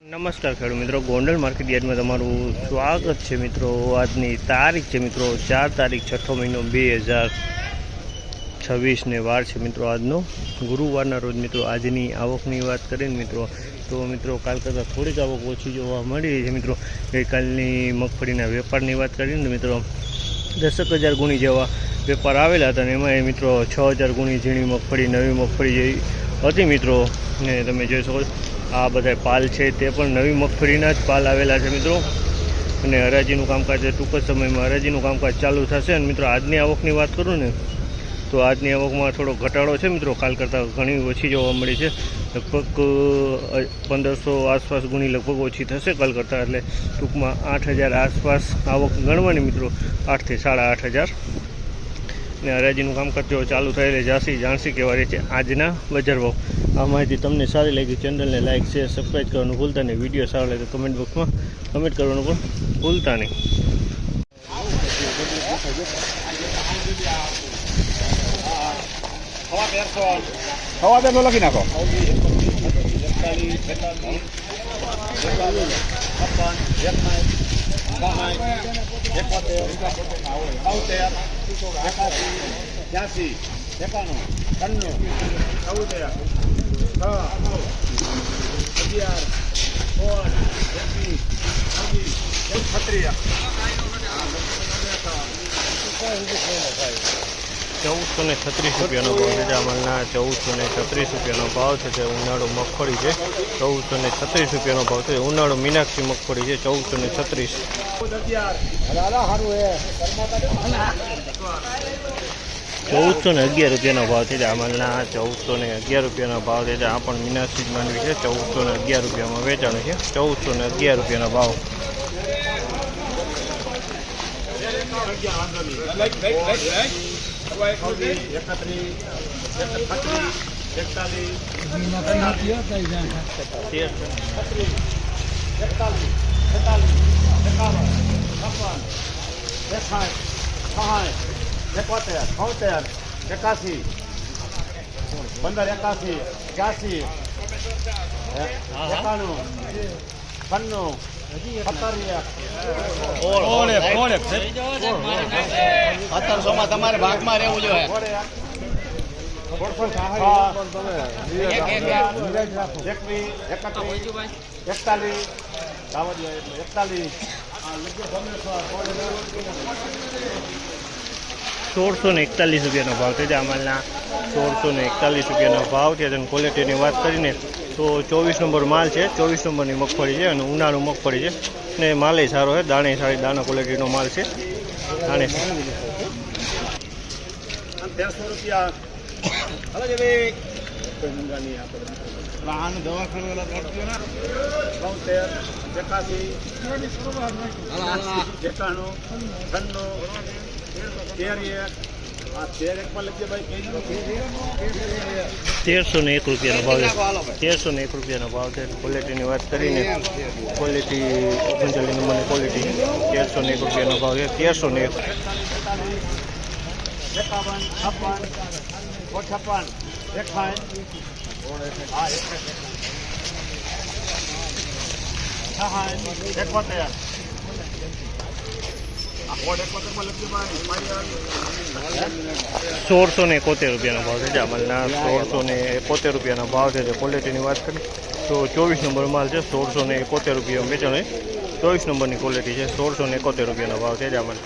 નમસ્કાર ખેડૂત મિત્રો, ગોંડલ માર્કેટ યાર્ડમાં તમારું સ્વાગત છે મિત્રો। આજની તારીખ છે મિત્રો 4 તારીખ 6ઠો મહિનો 2026 ને વાર છે મિત્રો આજનો ગુરુવારના રોજ મિત્રો। આજની આવકની વાત કરીને મિત્રો તો મિત્રો કાલ કરતાં થોડીક આવક ઓછી જોવા મળી રહી છે મિત્રો। ગઈકાલની મગફળીના વેપારની વાત કરીને મિત્રો 10,000 ગુણી જેવા વેપાર આવેલા હતા અને એમાં મિત્રો 6,000 ગુણી ઝીણી મગફળી નવી મગફળી જેવી હતી મિત્રો। ને તમે જોઈ શકો છો આ બધા પાલ છે તે પણ નવી મગફળીના જ પાલ આવેલા છે મિત્રો। અને હરાજીનું કામકાજ ટૂંક જ સમયમાં હરાજીનું કામકાજ ચાલુ થશે। અને મિત્રો આજની આવકની વાત કરું ને તો આજની આવકમાં થોડો ઘટાડો છે મિત્રો, કાલ કરતાં ઘણી ઓછી જોવા મળી છે। લગભગ 1,500 આસપાસ ગુણી લગભગ ઓછી થશે કાલ કરતાં, એટલે ટૂંકમાં 8,000 આસપાસ આવક ગણવાની મિત્રો, 8 થી 8,500। ને હરાજીનું કામકાજ જો ચાલુ થાય એટલે જાણસી કહેવા રહે છે આજના બજાર ભાવ। આ માહિતી તમને સારી લાગી, ચેનલને લાઇક શેર સબસ્ક્રાઈબ કરવાનું ભૂલતા નહીં। વિડીયો સારો લાગે તો કમેન્ટ બોક્સમાં કમેન્ટ કરવાનું પણ ભૂલતા નહીં। હવા બે લખી નાખો। ₹1436 રૂપિયાનો ભાવ છે। જામલના ₹1436 ભાવ છે। તે ઉનાળુ મગફળી છે, ₹1436 રૂપિયાનો ભાવ છે। ઉનાળુ મીનાક્ષી મગફળી છે 1436। ₹1,411 ભાવ છે। જામલના ₹1,411 ભાવ છે। આ પણ મીનાક્ષી જ માંડવી છે, ₹1,411 વેચાણ છે। ₹1,411 ભાવ। તમારે ભાગમાં રહેવું જોઈએ। ₹1,441 ભાવ છે। જામલના ₹1,441 ભાવ છે। અને ક્વોલિટીની વાત કરીને તો 24 નંબર માલ છે, 24 નંબરની મગફળી છે અને ઉનાળુ મગફળી છે ને માલે સારો છે, દાણે સારી દાણા ક્વોલિટીનો માલ છે। દાણે ₹1,301 ભાવ છે। ₹1,301 ભાવ છે। ક્વોલિટીની વાત કરીને ક્વોલિટી 39 નંબરની ક્વોલિટી ₹1,301 ભાવ છે। 1,301 ₹1,671 ભાવ છે। જામલના ₹1,671 ભાવ છે। ક્વોલિટીની વાત કરીએ તો 24 નંબર માલ છે, ₹1,671 વેચાણ છે। 24 નંબરની ક્વોલિટી છે, ₹1,671 ભાવ છે। જામલ